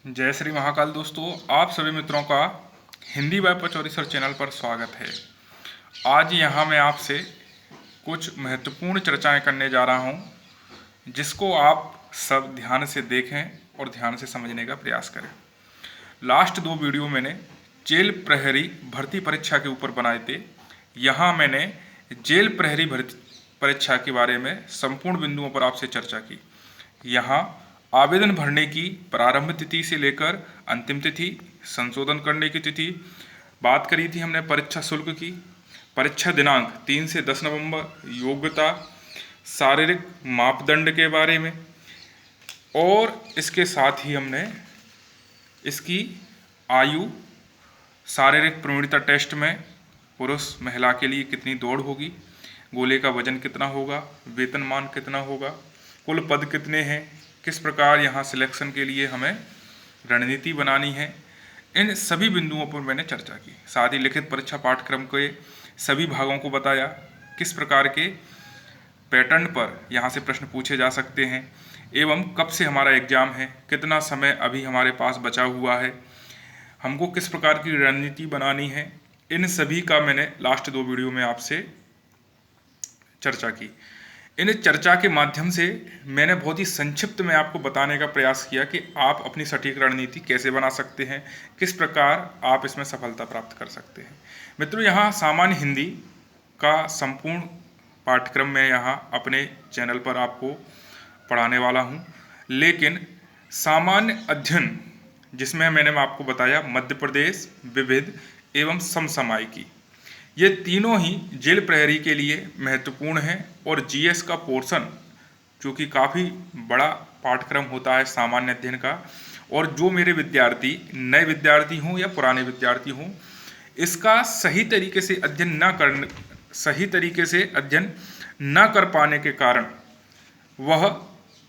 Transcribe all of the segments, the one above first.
जय श्री महाकाल दोस्तों, आप सभी मित्रों का Hindi by Pachauri sir channel पर स्वागत है। आज यहाँ मैं आपसे कुछ महत्वपूर्ण चर्चाएं करने जा रहा हूँ, जिसको आप सब ध्यान से देखें और ध्यान से समझने का प्रयास करें। लास्ट 2 वीडियो मैंने जेल प्रहरी भर्ती परीक्षा के ऊपर बनाए थे। यहाँ मैंने जेल प्रहरी भर्ती परीक्षा के बारे में संपूर्ण बिंदुओं पर आपसे चर्चा की। यहाँ आवेदन भरने की प्रारंभ तिथि से लेकर अंतिम तिथि, संशोधन करने की तिथि, बात करी थी हमने परीक्षा शुल्क की, परीक्षा दिनांक 3 से 10 नवंबर, योग्यता, शारीरिक मापदंड के बारे में, और इसके साथ ही हमने इसकी आयु, शारीरिक प्रवीणता टेस्ट में पुरुष महिला के लिए कितनी दौड़ होगी, गोले का वजन कितना होगा, वेतनमान कितना होगा, कुल पद कितने हैं, किस प्रकार यहाँ सिलेक्शन के लिए हमें रणनीति बनानी है, इन सभी बिंदुओं पर मैंने चर्चा की। साथ ही लिखित परीक्षा पाठ्यक्रम के सभी भागों को बताया, किस प्रकार के पैटर्न पर यहाँ से प्रश्न पूछे जा सकते हैं एवं कब से हमारा एग्ज़ाम है, कितना समय अभी हमारे पास बचा हुआ है, हमको किस प्रकार की रणनीति बनानी है, इन सभी का मैंने लास्ट 2 वीडियो में आपसे चर्चा की। इन चर्चा के माध्यम से मैंने बहुत ही संक्षिप्त में आपको बताने का प्रयास किया कि आप अपनी सटीक रणनीति कैसे बना सकते हैं, किस प्रकार आप इसमें सफलता प्राप्त कर सकते हैं। मित्रों, यहाँ सामान्य हिंदी का संपूर्ण पाठ्यक्रम मैं यहाँ अपने चैनल पर आपको पढ़ाने वाला हूँ, लेकिन सामान्य अध्ययन जिसमें मैंने आपको बताया मध्य प्रदेश, विविध एवं समसामयिकी, ये तीनों ही जेल प्रहरी के लिए महत्वपूर्ण हैं। और जीएस का पोर्शन, जो कि काफ़ी बड़ा पाठ्यक्रम होता है सामान्य अध्ययन का, और जो मेरे विद्यार्थी नए विद्यार्थी हों या पुराने विद्यार्थी हों, इसका सही तरीके से अध्ययन न कर पाने के कारण वह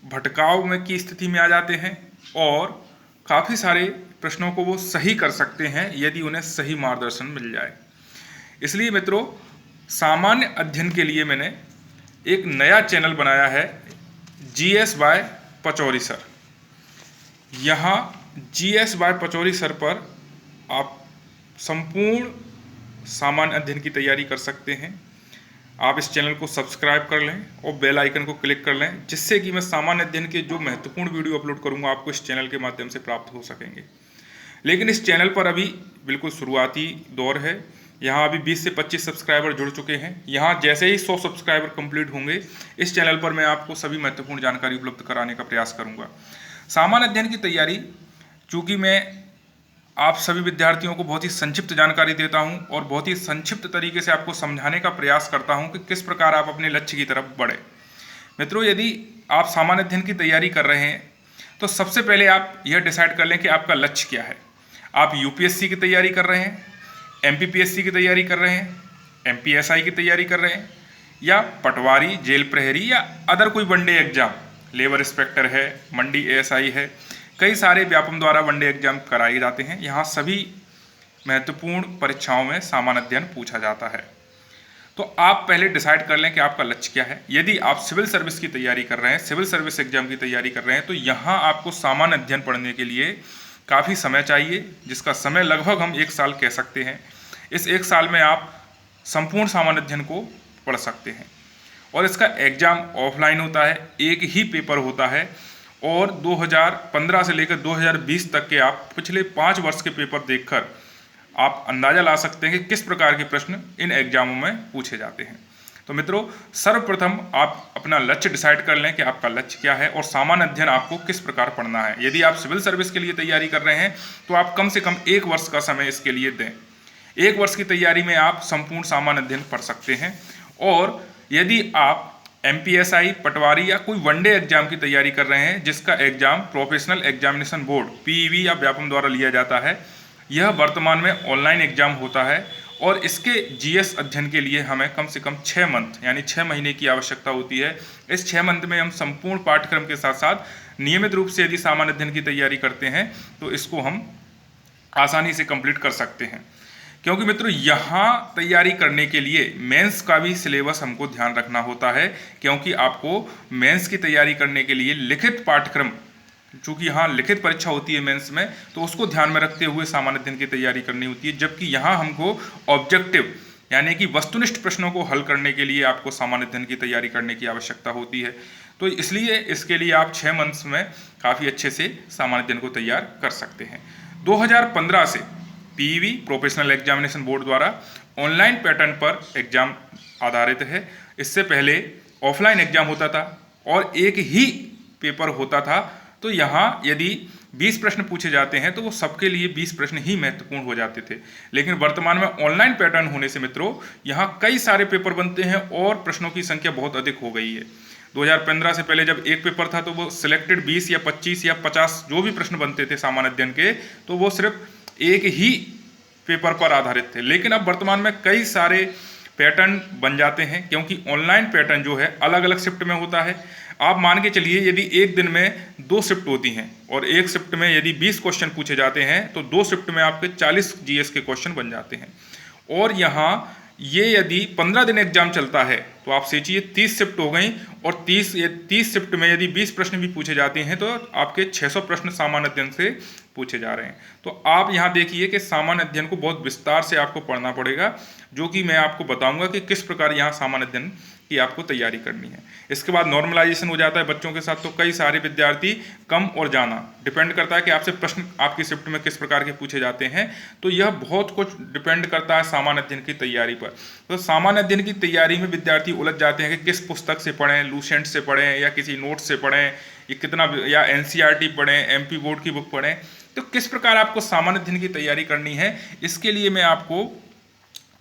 भटकाव में की स्थिति में आ जाते हैं और काफ़ी सारे प्रश्नों को वो सही कर सकते हैं यदि उन्हें सही मार्गदर्शन मिल जाए। इसलिए मित्रों, सामान्य अध्ययन के लिए मैंने एक नया चैनल बनाया है, जीएस बाय पचौरी सर। यहाँ जीएस बाय पचौरी सर पर आप संपूर्ण सामान्य अध्ययन की तैयारी कर सकते हैं। आप इस चैनल को सब्सक्राइब कर लें और बेल आइकन को क्लिक कर लें, जिससे कि मैं सामान्य अध्ययन के जो महत्वपूर्ण वीडियो अपलोड करूँगा आपको इस चैनल के माध्यम से प्राप्त हो सकेंगे। लेकिन इस चैनल पर अभी बिल्कुल शुरुआती दौर है। यहाँ अभी 20 से 25 सब्सक्राइबर जुड़ चुके हैं। यहाँ जैसे ही 100 सब्सक्राइबर कंप्लीट होंगे, इस चैनल पर मैं आपको सभी महत्वपूर्ण जानकारी उपलब्ध कराने का प्रयास करूँगा। सामान्य अध्ययन की तैयारी, चूँकि मैं आप सभी विद्यार्थियों को बहुत ही संक्षिप्त जानकारी देता हूँ और बहुत ही संक्षिप्त तरीके से आपको समझाने का प्रयास करता हूँ कि किस प्रकार आप अपने लक्ष्य की तरफ बढ़े। मित्रों, यदि आप सामान्य अध्ययन की तैयारी कर रहे हैं तो सबसे पहले आप यह डिसाइड कर लें कि आपका लक्ष्य क्या है। आप यूपीएससी की तैयारी कर रहे हैं, एमपीपीएससी की तैयारी कर रहे हैं, एमपीएसआई की तैयारी कर रहे हैं, या पटवारी, जेल प्रहरी या अदर कोई वनडे एग्जाम, लेबर इंस्पेक्टर है, मंडी एएसआई है, कई सारे व्यापम द्वारा वनडे एग्जाम कराए जाते हैं। यहाँ सभी महत्वपूर्ण परीक्षाओं में सामान्य अध्ययन पूछा जाता है। तो आप पहले डिसाइड कर लें कि आपका लक्ष्य क्या है। यदि आप सिविल सर्विस की तैयारी कर रहे हैं, सिविल सर्विस एग्जाम की तैयारी कर रहे हैं, तो यहाँ आपको सामान्य अध्ययन पढ़ने के लिए काफ़ी समय चाहिए, जिसका समय लगभग हम 1 साल कह सकते हैं। इस 1 साल में आप संपूर्ण सामान्य अध्ययन को पढ़ सकते हैं। और इसका एग्ज़ाम ऑफलाइन होता है, एक ही पेपर होता है, और 2015 से लेकर 2020 तक के आप पिछले 5 वर्ष के पेपर देखकर आप अंदाज़ा ला सकते हैं कि किस प्रकार के प्रश्न इन एग्जामों में पूछे जाते हैं। तो मित्रों, सर्वप्रथम आप अपना लक्ष्य डिसाइड कर लें कि आपका लक्ष्य क्या है और सामान्य अध्ययन आपको किस प्रकार पढ़ना है। यदि आप सिविल सर्विस के लिए तैयारी कर रहे हैं तो आप कम से कम 1 वर्ष का समय इसके लिए दें। 1 वर्ष की तैयारी में आप संपूर्ण सामान्य अध्ययन पढ़ सकते हैं। और यदि आप एमपीएसआई, पटवारी या कोई वनडे एग्जाम की तैयारी कर रहे हैं, जिसका exam professional examination board PEB या व्यापम द्वारा लिया जाता है, यह वर्तमान में ऑनलाइन एग्जाम होता है और इसके जीएस अध्ययन के लिए हमें कम से कम 6 मंथ यानी 6 महीने की आवश्यकता होती है। इस 6 मंथ में हम संपूर्ण पाठ्यक्रम के साथ साथ नियमित रूप से यदि सामान्य अध्ययन की तैयारी करते हैं तो इसको हम आसानी से कंप्लीट कर सकते हैं। क्योंकि मित्रों, यहाँ तैयारी करने के लिए मेंस का भी सिलेबस हमको ध्यान रखना होता है, क्योंकि आपको मेंस की तैयारी करने के लिए लिखित पाठ्यक्रम चूंकि यहाँ लिखित परीक्षा होती है मेंस में, तो उसको ध्यान में रखते हुए सामान्य अध्ययन की तैयारी करनी होती है, जबकि यहाँ हमको ऑब्जेक्टिव यानी कि वस्तुनिष्ठ प्रश्नों को हल करने के लिए आपको सामान्य अध्ययन की तैयारी करने की आवश्यकता होती है। तो इसलिए इसके लिए आप 6 मंथ्स में काफ़ी अच्छे से सामान्य अध्ययन को तैयार कर सकते हैं। 2015 से पीईवी प्रोफेशनल एग्जामिनेशन बोर्ड द्वारा ऑनलाइन पैटर्न पर एग्जाम आधारित है। इससे पहले ऑफलाइन एग्जाम होता था और एक ही पेपर होता था। तो यहाँ यदि 20 प्रश्न पूछे जाते हैं तो वो सबके लिए 20 प्रश्न ही महत्वपूर्ण हो जाते थे। लेकिन वर्तमान में ऑनलाइन पैटर्न होने से मित्रों यहाँ कई सारे पेपर बनते हैं और प्रश्नों की संख्या बहुत अधिक हो गई है। 2015 से पहले जब एक पेपर था तो वो सिलेक्टेड 20 या 25 या 50 जो भी प्रश्न बनते थे सामान्य अध्ययन के, तो वो सिर्फ एक ही पेपर पर आधारित थे। लेकिन अब वर्तमान में कई सारे पैटर्न बन जाते हैं, क्योंकि ऑनलाइन पैटर्न जो है अलग अलग शिफ्ट में होता है। आप मान के चलिए यदि एक दिन में 2 शिफ्ट होती हैं और एक शिफ्ट में यदि 20 क्वेश्चन पूछे जाते हैं तो 2 शिफ्ट में आपके 40 जीएस के क्वेश्चन बन जाते हैं। और यहाँ ये यदि 15 दिन एग्जाम चलता है तो आप सोचिए 30 शिफ्ट हो गई, और 30 शिफ्ट में यदि 20 प्रश्न भी पूछे जाते हैं तो आपके 600 प्रश्न सामान्य अध्ययन से पूछे जा रहे हैं। तो आप यहाँ देखिए कि सामान्य अध्ययन को बहुत विस्तार से आपको पढ़ना पड़ेगा, जो कि मैं आपको बताऊंगा कि किस प्रकार यहाँ सामान्य अध्ययन की आपको तैयारी करनी है। इसके बाद नॉर्मलाइजेशन हो जाता है बच्चों के साथ। तो कई सारे विद्यार्थी कम और ज़्यादा डिपेंड करता है कि आपसे प्रश्न आपकी शिफ्ट में किस प्रकार के पूछे जाते हैं। तो यह बहुत कुछ डिपेंड करता है सामान्य अध्ययन की तैयारी पर। तो सामान्य अध्ययन की तैयारी में विद्यार्थी उलझ जाते हैं कि किस पुस्तक से पढ़ें, लूसेंट से पढ़ें या किसी नोट से पढ़ें, ये कितना, या एनसीईआरटी पढ़ें, एमपी बोर्ड की बुक पढ़ें। तो किस प्रकार आपको सामान्य अध्ययन की तैयारी करनी है, इसके लिए मैं आपको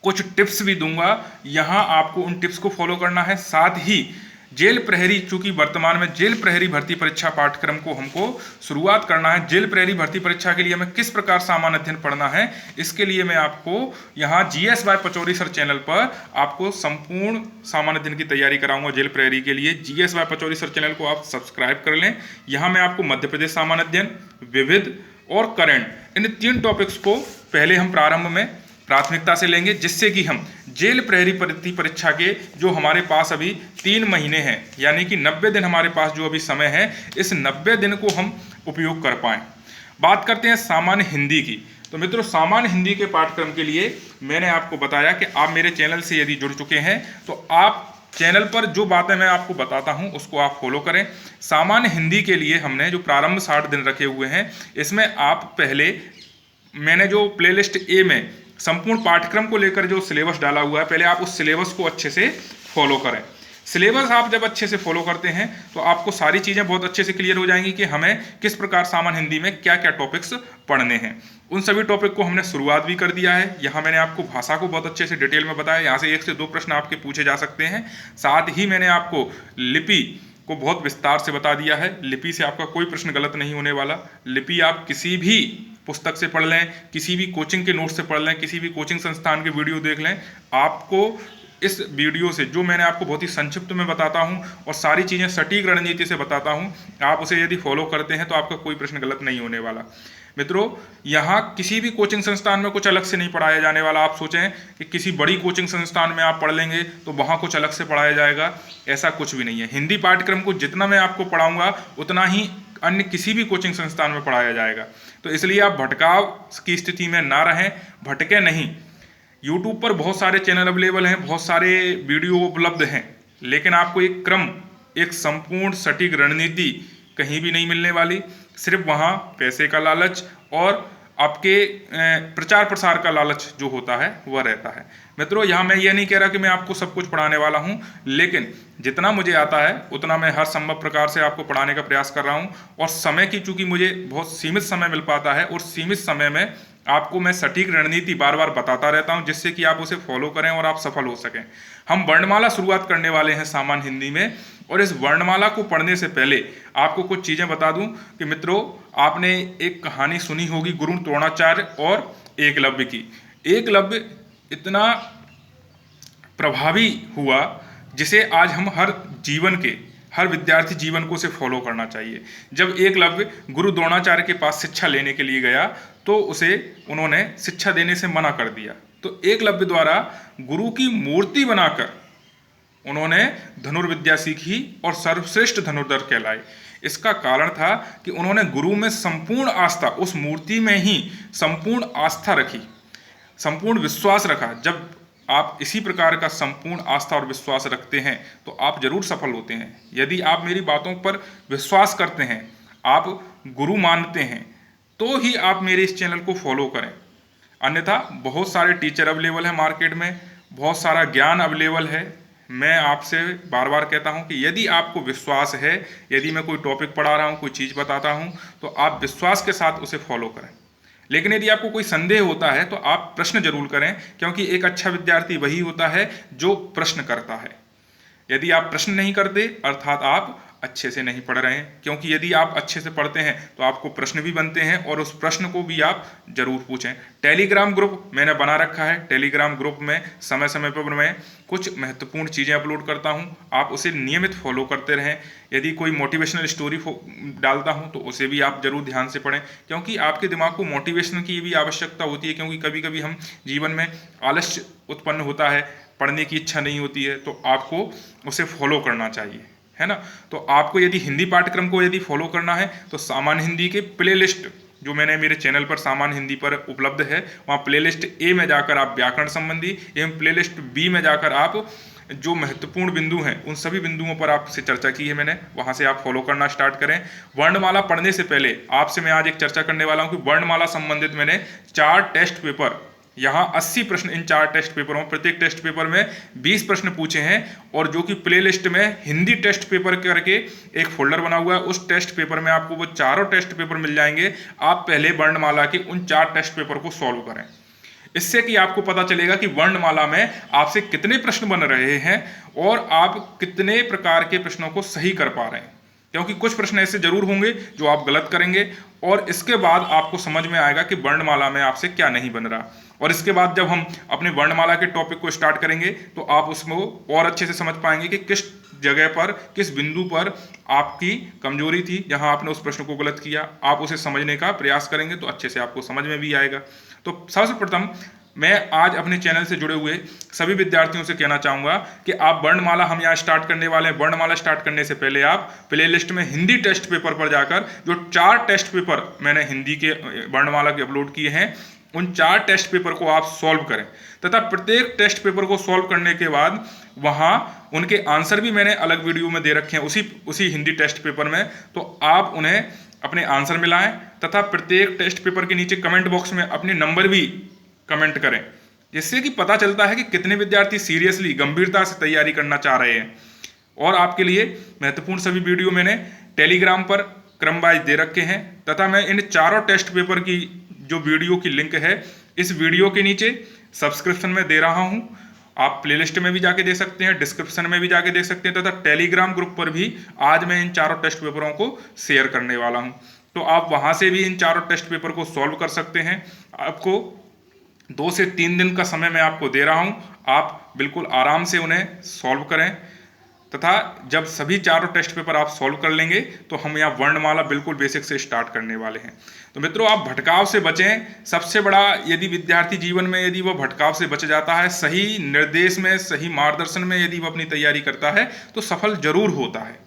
कुछ टिप्स भी दूंगा। यहाँ आपको उन टिप्स को फॉलो करना है। साथ ही जेल प्रहरी, चूंकि वर्तमान में जेल प्रहरी भर्ती परीक्षा पाठ्यक्रम को हमको शुरुआत करना है। जेल प्रहरी भर्ती परीक्षा के लिए हमें किस प्रकार सामान्य अध्ययन पढ़ना है, इसके लिए मैं आपको यहाँ GS bye Pachauri sir channel पर आपको संपूर्ण सामान्य अध्ययन की तैयारी कराऊंगा। जेल प्रहरी के लिए GS bye Pachauri sir channel को आप सब्सक्राइब कर लें। यहाँ मैं आपको मध्य प्रदेश सामान्य अध्ययन, विविध और करंट, इन 3 टॉपिक्स को पहले हम प्रारंभ में प्राथमिकता से लेंगे, जिससे कि हम जेल प्रहरी भर्ती परीक्षा के जो हमारे पास अभी 3 महीने हैं, यानी कि 90 दिन हमारे पास जो अभी समय है, इस 90 दिन को हम उपयोग कर पाएं। बात करते हैं सामान्य हिंदी की। तो मित्रों, सामान्य हिंदी के पाठ्यक्रम के लिए मैंने आपको बताया कि आप मेरे चैनल से यदि जुड़ चुके हैं तो आप चैनल पर जो बातें मैं आपको बताता हूं उसको आप फॉलो करें। सामान्य हिंदी के लिए हमने जो प्रारंभ 60 दिन रखे हुए हैं, इसमें आप पहले, मैंने जो प्लेलिस्ट ए में संपूर्ण पाठ्यक्रम को लेकर जो सिलेबस डाला हुआ है, पहले आप उस सिलेबस को अच्छे से फॉलो करें। सिलेबस आप जब अच्छे से फॉलो करते हैं तो आपको सारी चीज़ें बहुत अच्छे से क्लियर हो जाएंगी कि हमें किस प्रकार सामान्य हिंदी में क्या क्या टॉपिक्स पढ़ने हैं। उन सभी टॉपिक को हमने शुरुआत भी कर दिया है। यहाँ मैंने आपको भाषा को बहुत अच्छे से डिटेल में बताया। यहाँ से 1 से 2 प्रश्न आपके पूछे जा सकते हैं। साथ ही मैंने आपको लिपि को बहुत विस्तार से बता दिया है। लिपि से आपका कोई प्रश्न गलत नहीं होने वाला। लिपि आप किसी भी पुस्तक से पढ़ लें, किसी भी कोचिंग के नोट से पढ़ लें, किसी भी कोचिंग संस्थान के वीडियो देख लें, आपको इस वीडियो से, जो मैंने आपको बहुत ही संक्षिप्त में बताता हूं और सारी चीज़ें सटीक रणनीति से बताता हूं, आप उसे यदि फॉलो करते हैं तो आपका कोई प्रश्न गलत नहीं होने वाला। मित्रों, यहाँ किसी भी कोचिंग संस्थान में कुछ अलग से नहीं पढ़ाया जाने वाला। आप सोचें कि किसी बड़ी कोचिंग संस्थान में आप पढ़ लेंगे तो वहाँ कुछ अलग से पढ़ाया जाएगा, ऐसा कुछ भी नहीं है। हिंदी पाठ्यक्रम को जितना मैं आपको पढ़ाऊँगा उतना ही अन्य किसी भी कोचिंग संस्थान में पढ़ाया जाएगा। तो इसलिए आप भटकाव की स्थिति में ना रहें, भटके नहीं। यूट्यूब पर बहुत सारे चैनल अवेलेबल हैं, बहुत सारे वीडियो उपलब्ध हैं, लेकिन आपको एक क्रम, एक संपूर्ण सटीक रणनीति कहीं भी नहीं मिलने वाली। सिर्फ वहाँ पैसे का लालच और आपके प्रचार प्रसार का लालच जो होता है वह रहता है। मित्रों, यहाँ मैं ये नहीं कह रहा कि मैं आपको सब कुछ पढ़ाने वाला हूँ, लेकिन जितना मुझे आता है उतना मैं हर संभव प्रकार से आपको पढ़ाने का प्रयास कर रहा हूँ। और समय की, चूंकि मुझे बहुत सीमित समय मिल पाता है और सीमित समय में आपको मैं सटीक रणनीति बार बार बताता रहता हूँ, जिससे कि आप उसे फॉलो करें और आप सफल हो सकें। हम वर्णमाला शुरुआत करने वाले हैं सामान्य हिंदी में, और इस वर्णमाला को पढ़ने से पहले आपको कुछ चीज़ें बता दूं कि मित्रों, आपने एक कहानी सुनी होगी गुरु द्रोणाचार्य और एकलव्य की। एकलव्य इतना प्रभावी हुआ जिसे आज हम हर विद्यार्थी जीवन को उसे फॉलो करना चाहिए। जब एकलव्य गुरु द्रोणाचार्य के पास शिक्षा लेने के लिए गया तो उसे उन्होंने शिक्षा देने से मना कर दिया। तो एकलव्य द्वारा गुरु की मूर्ति बनाकर उन्होंने धनुर्विद्या सीखी और सर्वश्रेष्ठ धनुर्धर कहलाए। इसका कारण था कि उन्होंने गुरु में संपूर्ण आस्था, उस मूर्ति में ही संपूर्ण आस्था रखी, संपूर्ण विश्वास रखा। जब आप इसी प्रकार का संपूर्ण आस्था और विश्वास रखते हैं तो आप जरूर सफल होते हैं। यदि आप मेरी बातों पर विश्वास करते हैं, आप गुरु मानते हैं, तो ही आप मेरे इस चैनल को फॉलो करें। अन्यथा बहुत सारे टीचर अवेलेबल हैं मार्केट में, बहुत सारा ज्ञान अवेलेबल है। मैं आपसे बार बार कहता हूं कि यदि आपको विश्वास है, यदि मैं कोई टॉपिक पढ़ा रहा हूं, कोई चीज़ बताता हूं, तो आप विश्वास के साथ उसे फॉलो करें। लेकिन यदि आपको कोई संदेह होता है तो आप प्रश्न जरूर करें, क्योंकि एक अच्छा विद्यार्थी वही होता है जो प्रश्न करता है। यदि आप प्रश्न नहीं करते, अर्थात आप अच्छे से नहीं पढ़ रहे हैं, क्योंकि यदि आप अच्छे से पढ़ते हैं तो आपको प्रश्न भी बनते हैं और उस प्रश्न को भी आप जरूर पूछें। टेलीग्राम ग्रुप मैंने बना रखा है। टेलीग्राम ग्रुप में समय समय पर मैं कुछ महत्वपूर्ण चीज़ें अपलोड करता हूं, आप उसे नियमित फॉलो करते रहें। यदि कोई मोटिवेशनल स्टोरी डालता हूं तो उसे भी आप जरूर ध्यान से पढ़ें, क्योंकि आपके दिमाग को मोटिवेशन की भी आवश्यकता होती है। क्योंकि कभी कभी हम जीवन में आलस्य उत्पन्न होता है, पढ़ने की इच्छा नहीं होती है, तो आपको उसे फॉलो करना चाहिए, है ना। तो आपको यदि हिंदी पाठ्यक्रम को यदि फॉलो करना है तो सामान्य हिंदी के प्लेलिस्ट जो मैंने मेरे चैनल पर सामान्य हिंदी पर उपलब्ध है, वहाँ प्लेलिस्ट ए में जाकर आप व्याकरण संबंधी एवं प्लेलिस्ट बी में जाकर आप जो महत्वपूर्ण बिंदु हैं उन सभी बिंदुओं पर आपसे चर्चा की है मैंने, वहाँ से आप फॉलो करना स्टार्ट करें। वर्णमाला पढ़ने से पहले आपसे मैं आज एक चर्चा करने वाला हूँ कि वर्णमाला संबंधित मैंने 4 टेस्ट पेपर, यहाँ 80 प्रश्न इन 4 टेस्ट पेपरों, प्रत्येक टेस्ट पेपर में 20 प्रश्न पूछे हैं, और जो कि प्लेलिस्ट में हिंदी टेस्ट पेपर करके एक फोल्डर बना हुआ है, उस टेस्ट पेपर में आपको वो चारों टेस्ट पेपर मिल जाएंगे। आप पहले वर्णमाला के उन 4 टेस्ट पेपर को सॉल्व करें, इससे कि आपको पता चलेगा कि वर्णमाला में आपसे कितने प्रश्न बन रहे हैं और आप कितने प्रकार के प्रश्नों को सही कर पा रहे हैं। क्योंकि कुछ प्रश्न ऐसे जरूर होंगे जो आप गलत करेंगे, और इसके बाद आपको समझ में आएगा कि वर्णमाला में आपसे क्या नहीं बन रहा। और इसके बाद जब हम अपने वर्णमाला के टॉपिक को स्टार्ट करेंगे तो आप उसमें और अच्छे से समझ पाएंगे कि किस जगह पर, किस बिंदु पर आपकी कमजोरी थी, जहां आपने उस प्रश्न को गलत किया। आप उसे समझने का प्रयास करेंगे तो अच्छे से आपको समझ में भी आएगा। तो सबसे प्रथम मैं आज अपने चैनल से जुड़े हुए सभी विद्यार्थियों से कहना चाहूँगा कि आप वर्णमाला हम यहाँ स्टार्ट करने वाले हैं। वर्णमाला स्टार्ट करने से पहले आप प्लेलिस्ट में हिंदी टेस्ट पेपर पर जाकर जो 4 टेस्ट पेपर मैंने हिंदी के वर्णमाला के अपलोड किए हैं, उन 4 टेस्ट पेपर को आप सॉल्व करें, तथा प्रत्येक टेस्ट पेपर को सॉल्व करने के बाद वहाँ उनके आंसर भी मैंने अलग वीडियो में दे रखे हैं उसी हिंदी टेस्ट पेपर में। तो आप उन्हें अपने आंसर मिलाएं, तथा प्रत्येक टेस्ट पेपर के नीचे कमेंट बॉक्स में अपने नंबर भी कमेंट करें, जिससे कि पता चलता है कि कितने विद्यार्थी सीरियसली, गंभीरता से तैयारी करना चाह रहे हैं। और आपके लिए महत्वपूर्ण सभी वीडियो मैंने टेलीग्राम पर क्रम वाइज दे रखे हैं, तथा मैं इन चारों टेस्ट पेपर की जो वीडियो की लिंक है इस वीडियो के नीचे सब्सक्रिप्शन में दे रहा हूं। आप प्लेलिस्ट में भी जाके दे सकते हैं, डिस्क्रिप्शन में भी जाके देख सकते हैं, तथा टेलीग्राम ग्रुप पर भी आज मैं इन चारों टेस्ट पेपरों को शेयर करने वाला हूं। तो आप वहां से भी इन चारों टेस्ट पेपर को सॉल्व कर सकते हैं। आपको 2 से 3 दिन का समय मैं आपको दे रहा हूं, आप बिल्कुल आराम से उन्हें सॉल्व करें, तथा जब सभी चारों टेस्ट पेपर आप सॉल्व कर लेंगे तो हम यहाँ वर्णमाला बिल्कुल बेसिक से स्टार्ट करने वाले हैं। तो मित्रों, आप भटकाव से बचें। सबसे बड़ा, यदि विद्यार्थी जीवन में यदि वह भटकाव से बच जाता है, सही निर्देश में, सही मार्गदर्शन में यदि वह अपनी तैयारी करता है तो सफल जरूर होता है।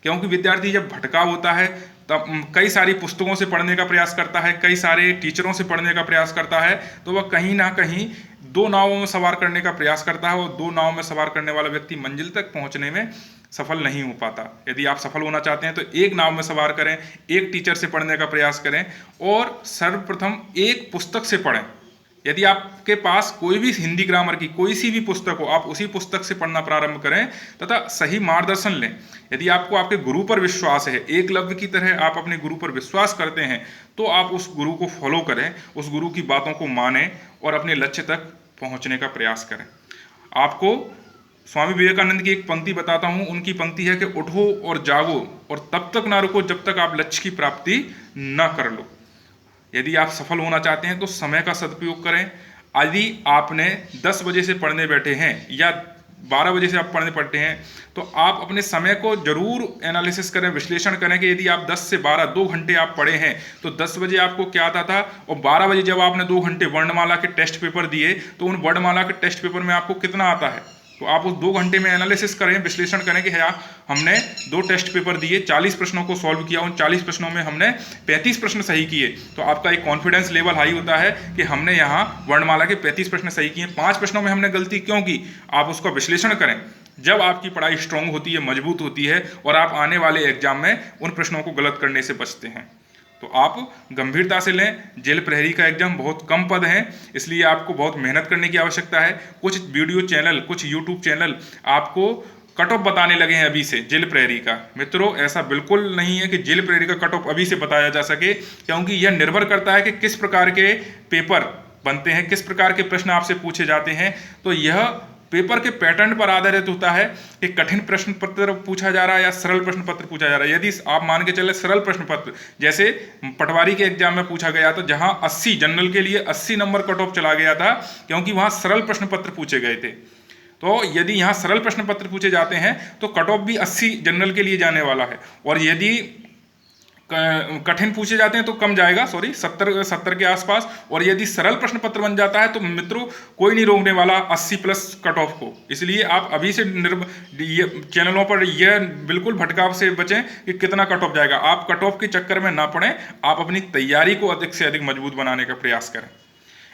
क्योंकि विद्यार्थी जब भटकाव होता है तब कई सारी पुस्तकों से पढ़ने का प्रयास करता है, कई सारे टीचरों से पढ़ने का प्रयास करता है, तो वह कहीं ना कहीं 2 नावों में सवार करने का प्रयास करता है, और 2 नाव में सवार करने वाला व्यक्ति मंजिल तक पहुंचने में सफल नहीं हो पाता। यदि आप सफल होना चाहते हैं तो एक नाव में सवार करें, एक टीचर से पढ़ने का प्रयास करें, और सर्वप्रथम एक पुस्तक से पढ़ें। यदि आपके पास कोई भी हिंदी ग्रामर की कोई सी भी पुस्तक हो, आप उसी पुस्तक से पढ़ना प्रारंभ करें तथा सही मार्गदर्शन लें। यदि आपको आपके गुरु पर विश्वास है, एकलव्य की तरह आप अपने गुरु पर विश्वास करते हैं, तो आप उस गुरु को फॉलो करें, उस गुरु की बातों को मानें और अपने लक्ष्य तक पहुंचने का प्रयास करें। आपको स्वामी विवेकानंद की एक पंक्ति बताता हूं। उनकी पंक्ति है कि उठो और जागो और तब तक ना रुको जब तक आप लक्ष्य की प्राप्ति न कर लो। यदि आप सफल होना चाहते हैं तो समय का सदुपयोग करें। यदि आपने 10 बजे से पढ़ने बैठे हैं या 12 बजे से आप पढ़ने पढ़ते हैं, तो आप अपने समय को जरूर एनालिसिस करें, विश्लेषण करें कि यदि आप 10 से 12 2 घंटे आप पढ़े हैं तो 10 बजे आपको क्या आता था, और 12 बजे जब आपने 2 घंटे वर्णमाला के टेस्ट पेपर दिए तो उन वर्णमाला के टेस्ट पेपर में आपको कितना आता है। तो आप उस 2 घंटे में एनालिसिस करें, विश्लेषण करें कि हाँ हमने 2 टेस्ट पेपर दिए, 40 प्रश्नों को सॉल्व किया, उन 40 प्रश्नों में हमने 35 प्रश्न सही किए, तो आपका एक कॉन्फिडेंस लेवल हाई होता है कि हमने यहाँ वर्णमाला के 35 प्रश्न सही किए। 5 प्रश्नों में हमने गलती क्यों की, आप उसका विश्लेषण करें। जब आपकी पढ़ाई स्ट्रांग होती है, मजबूत होती है, और आप आने वाले एग्जाम में उन प्रश्नों को गलत करने से बचते हैं। तो आप गंभीरता से लें, जेल प्रहरी का एग्जाम बहुत कम पद हैं, इसलिए आपको बहुत मेहनत करने की आवश्यकता है। कुछ वीडियो चैनल, कुछ यूट्यूब चैनल आपको कट ऑफ बताने लगे हैं अभी से जेल प्रहरी का। मित्रों, ऐसा बिल्कुल नहीं है कि जेल प्रहरी का कट ऑफ अभी से बताया जा सके, क्योंकि यह निर्भर करता है कि किस प्रकार के पेपर बनते हैं, किस प्रकार के प्रश्न आपसे पूछे जाते हैं। तो यह पेपर के पैटर्न पर आधारित होता है कि कठिन प्रश्न पत्र पूछा जा रहा है या सरल प्रश्न पत्र पूछा जा रहा है। यदि आप मान के चले सरल प्रश्न पत्र, जैसे पटवारी के एग्जाम में पूछा गया, तो जहां 80 जनरल के लिए 80 नंबर कट ऑफ चला गया था, क्योंकि वहां सरल प्रश्न पत्र पूछे गए थे। तो यदि यहाँ सरल प्रश्न पत्र पूछे जाते हैं तो कट ऑफ भी 80 जनरल के लिए जाने वाला है, और यदि कठिन पूछे जाते हैं तो कम जाएगा, 70 के आसपास। और यदि सरल प्रश्न पत्र बन जाता है तो मित्रों कोई नहीं रोकने वाला 80 प्लस कट ऑफ को। इसलिए आप अभी से चैनलों पर यह बिल्कुल भटकाव से बचें कि कितना कट ऑफ जाएगा। आप कट ऑफ के चक्कर में ना पड़ें, आप अपनी तैयारी को अधिक से अधिक मजबूत बनाने का प्रयास करें।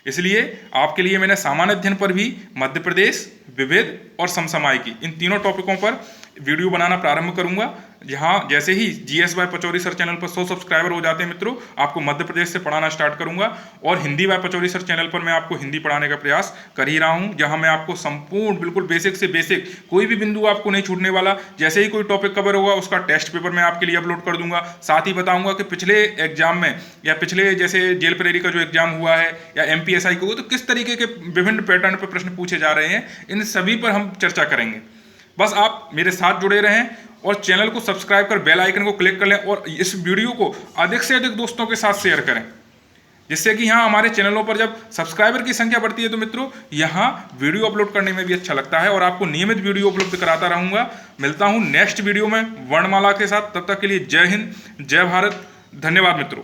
इसलिए आपके लिए मैंने सामान्य अध्ययन पर भी, मध्य प्रदेश, विविध और समसामयिकी, इन तीनों टॉपिकों पर वीडियो बनाना प्रारंभ करूंगा। जहां जैसे ही GS by Pachauri sir channel पर 100 सब्सक्राइबर हो जाते हैं मित्रों, आपको मध्य प्रदेश से पढ़ाना स्टार्ट करूंगा, और Hindi by Pachauri sir channel पर मैं आपको हिंदी पढ़ाने का प्रयास कर ही रहा हूं, जहां मैं आपको संपूर्ण बिल्कुल बेसिक से बेसिक कोई भी बिंदु आपको नहीं छूटने वाला। जैसे ही कोई टॉपिक कवर होगा उसका टेस्ट पेपर मैं आपके लिए अपलोड कर दूंगा। साथ ही बताऊंगा कि पिछले एग्जाम में या पिछले जैसे जेल प्रहरी का जो एग्जाम हुआ है या MPSI को, तो किस तरीके के विभिन्न पैटर्न पर प्रश्न पूछे जा रहे हैं, इन सभी पर हम चर्चा करेंगे। बस आप मेरे साथ जुड़े रहें और चैनल को सब्सक्राइब कर बेल आइकन को क्लिक कर लें, और इस वीडियो को अधिक से अधिक दोस्तों के साथ शेयर करें, जिससे कि यहाँ हमारे चैनलों पर जब सब्सक्राइबर की संख्या बढ़ती है तो मित्रों यहाँ वीडियो अपलोड करने में भी अच्छा लगता है, और आपको नियमित वीडियो उपलब्ध कराता रहूंगा। मिलता हूँ नेक्स्ट वीडियो में वर्णमाला के साथ, तब तक के लिए जय हिंद, जय भारत, धन्यवाद मित्रों।